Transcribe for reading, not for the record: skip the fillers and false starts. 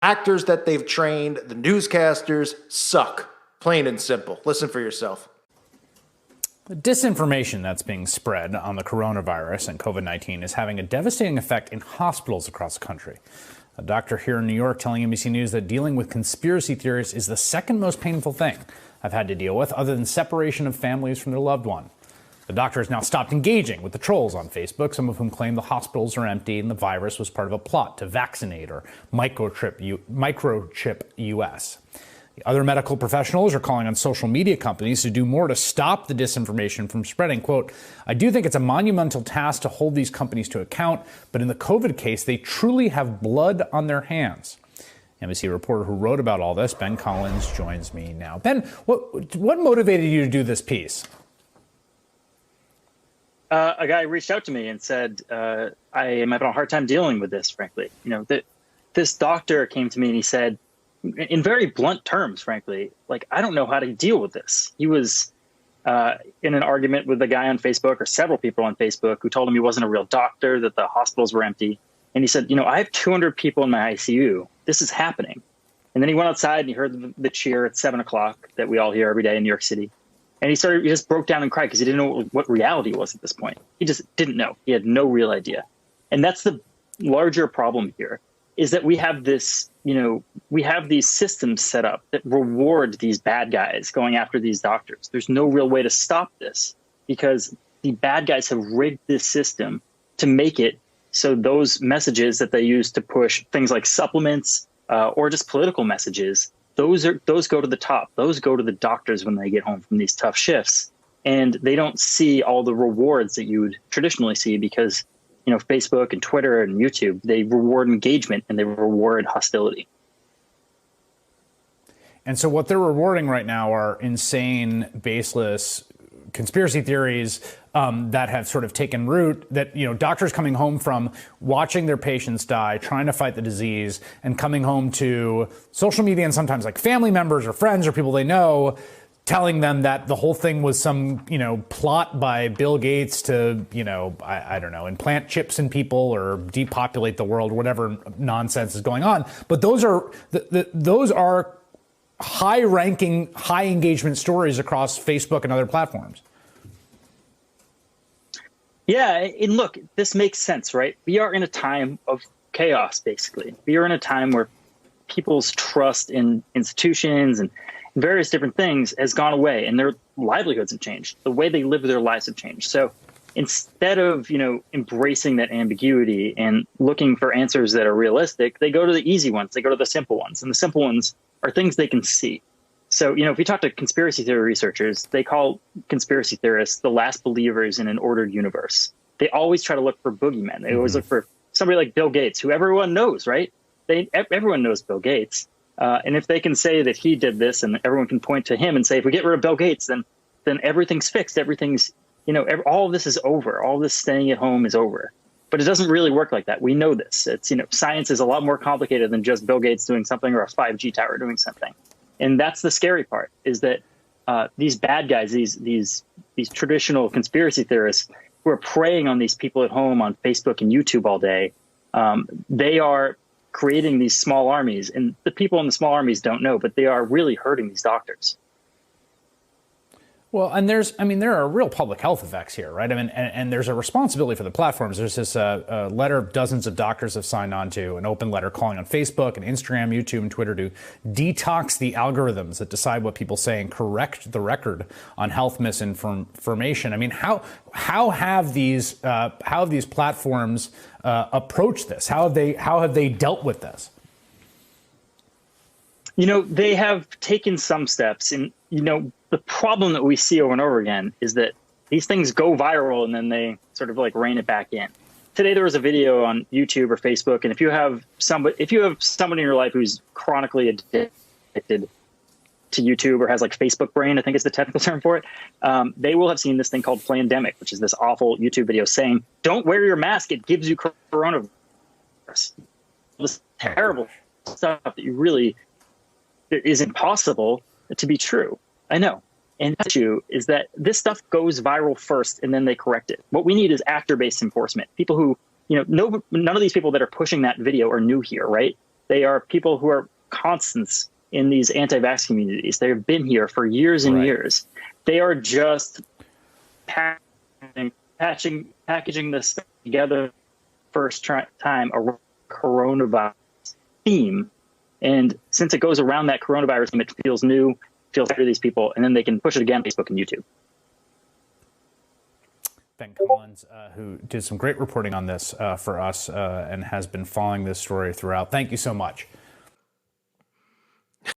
actors that they've trained, the newscasters suck, plain and simple. Listen for yourself. The disinformation that's being spread on the coronavirus and COVID-19 is having a devastating effect in hospitals across the country. A doctor here in New York telling NBC News that dealing with conspiracy theories is the second most painful thing I've had to deal with, other than separation of families from their loved one. The doctor has now stopped engaging with the trolls on Facebook, some of whom claim the hospitals are empty and the virus was part of a plot to vaccinate or microchip US. The other medical professionals are calling on social media companies to do more to stop the disinformation from spreading. Quote, I do think it's a monumental task to hold these companies to account, but in the COVID case, they truly have blood on their hands. NBC reporter who wrote about all this, Ben Collins, joins me now. Ben, what motivated you to do this piece? A guy reached out to me and said, I am having a hard time dealing with this, frankly. You know, this doctor came to me and he said, in very blunt terms, frankly, like, I don't know how to deal with this. He was in an argument with a guy on Facebook, or several people on Facebook, who told him he wasn't a real doctor, that the hospitals were empty. And he said, you know, I have 200 people in my ICU. This is happening. And then he went outside and he heard the cheer at 7 o'clock that we all hear every day in New York City. And he just broke down and cried because he didn't know what reality was at this point. He just didn't know. He had no real idea. And that's the larger problem here, is that we have this, you know, we have these systems set up that reward these bad guys going after these doctors. There's no real way to stop this because the bad guys have rigged this system to make it so those messages that they use to push things like supplements or just political messages, those go to the top. Those go to the doctors when they get home from these tough shifts. And they don't see all the rewards that you would traditionally see because, you know, Facebook and Twitter and YouTube, they reward engagement and they reward hostility. And so what they're rewarding right now are insane, baseless conspiracy theories that have sort of taken root, that, you know, doctors coming home from watching their patients die, trying to fight the disease, and coming home to social media and sometimes like family members or friends or people they know telling them that the whole thing was some, you know, plot by Bill Gates to, you know, I don't know, implant chips in people or depopulate the world, whatever nonsense is going on. But those are high-ranking, high-engagement stories across Facebook and other platforms. Yeah, and look, this makes sense, right? We are in a time of chaos, basically. We are in a time where people's trust in institutions and various different things has gone away, and their livelihoods have changed. The way they live their lives have changed. So instead of, you know, embracing that ambiguity and looking for answers that are realistic, they go to the easy ones. They go to the simple ones, and the simple ones are things they can see. So, you know, if you talk to conspiracy theory researchers, they call conspiracy theorists the last believers in an ordered universe. They always try to look for boogeymen. They always look for somebody like Bill Gates, who everyone knows, right? Everyone knows Bill Gates. And if they can say that he did this and everyone can point to him and say, if we get rid of Bill Gates, then everything's fixed. Everything's, you know, all of this is over. All this staying at home is over. But it doesn't really work like that. We know this. It's, you know, science is a lot more complicated than just Bill Gates doing something or a 5G tower doing something. And that's the scary part, is that these bad guys, these traditional conspiracy theorists who are preying on these people at home on Facebook and YouTube all day, they are creating these small armies. And the people in the small armies don't know, but they are really hurting these doctors. Well, and there are real public health effects here, right? I mean, and there's a responsibility for the platforms. There's this letter dozens of doctors have signed on to, an open letter calling on Facebook and Instagram, YouTube, and Twitter to detox the algorithms that decide what people say and correct the record on health misinformation. I mean, how have these platforms approached this? How have they dealt with this? You know, they have taken some steps, and, you know, the problem that we see over and over again is that these things go viral and then they sort of like rein it back in. Today, there was a video on YouTube or Facebook, and if you have somebody in your life who's chronically addicted to YouTube or has like Facebook brain, I think is the technical term for it, they will have seen this thing called Plandemic, which is this awful YouTube video saying, don't wear your mask, it gives you coronavirus. This terrible stuff that you really, it is impossible to be true. I know. And the issue is that this stuff goes viral first and then they correct it. What we need is actor-based enforcement. People who, you know, none of these people that are pushing that video are new here, right? They are people who are constants in these anti-vax communities. They have been here for years and years. They are just packaging this together first time around coronavirus theme. And since it goes around that coronavirus theme, it feels new, feels to these people, and then they can push it again on Facebook and YouTube. Ben Collins, who did some great reporting on this for us and has been following this story throughout. Thank you so much.